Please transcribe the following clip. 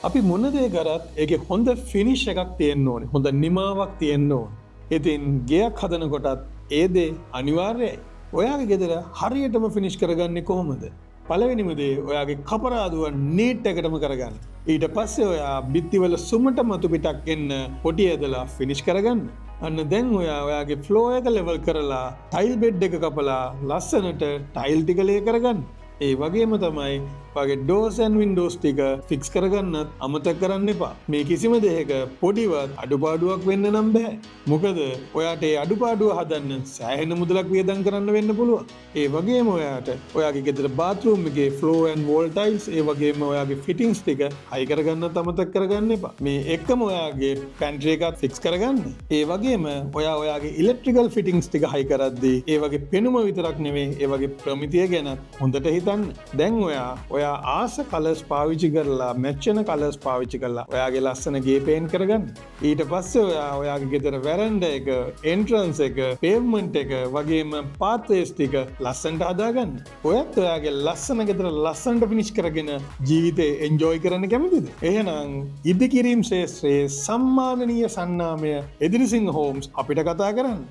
අපි මොන දේ කරත් ඒකේ හොඳ ෆිනිෂ් එකක් තියෙන්න ඕනේ. හොඳ නිමාවක් තියෙන්න ඕනේ. ඉතින් ගෙයක් හදනකොටත් ඒ දේ අනිවාර්යයි. ඔයාගේ ගෙදර හරියටම ෆිනිෂ් කරගන්නේ කොහොමද? පළවෙනිම දේ ඔයාගේ කපරාදුව නීට් එකටම කරගන්න. ඊට පස්සේ ඔයා බිත්තිවල සුමට මතු පිටක් එන්න පොටි ඇදලා ෆිනිෂ් කරගන්න. අන්න දැන් ඔයාගේ ෆ්ලෝ එක ලෙවල් කරලා ටයිල් බෙඩ් එක කපලා ලස්සනට ටයිල් ටික ලේ කරගන්න. ඒ වගේම තමයි වගේ ඩෝස් ඇන් වින්ඩෝස් ටික ෆික්ස් කරගන්නත් අමතක කරන්න එපා. මේ කිසිම දෙයක පොඩිවත් අඩුපාඩුවක් වෙන්න නම් බෑ. මොකද ඔයාට ඒ අඩුපාඩුව හදන්න සෑහෙන මුදලක් වියදම් කරන්න වෙන්න පුළුවන්. ඒ වගේම ඔයාට ඔයාගේ ගෙදර බාත්රූම් එකේ ෆ්ලෝ ඇන් වෝල් ටයිල්ස් ඒ වගේම ඔයාගේ ෆිටින්ග්ස් ටික හයි කරගන්නත් අමතක කරගන්න එපා. මේ එක්කම ඔයාගේ පැන්ට්‍රි එකත් ෆික්ස් කරගන්න. ඒ වගේම ඔයාගේ ඉලෙක්ට්‍රිකල් ෆිටින්ග්ස් ටික හයි කරද්දී ඒ වගේ පෙනුම විතරක් නෙවෙයි ඒ වගේ ප්‍රමිතිය ගැන හොඳට හිතන්න. දැන් ඔයා ආස කලර්ස් පාවිච්චි කරලා මැච්චන කලර්ස් පාවිච්චි කරලා ඔයාගේ ලස්සන ගේ පේන්ට් කරගන්න. ඊට පස්සේ ඔයාගේ ගෙදර වැරන්ඩ එක, එන්ට්‍රන්ස් එක, පේව්මන්ට් එක වගේම පාත්වේස් ටික ලස්සනට හදාගන්න. ඔයත් ඔයාගේ ලස්සන ගෙදර ලස්සනට ෆිනිෂ් කරගෙන ජීවිතේ එන්ජොයි කරන්න කැමතිද? එහෙනම් ඉදිකිරීම් ශේෂ්ත්‍රයේ සම්මානනීය සන්නාමය එදිරිසිංහ හෝම්ස් අපිට කතා කරන්න.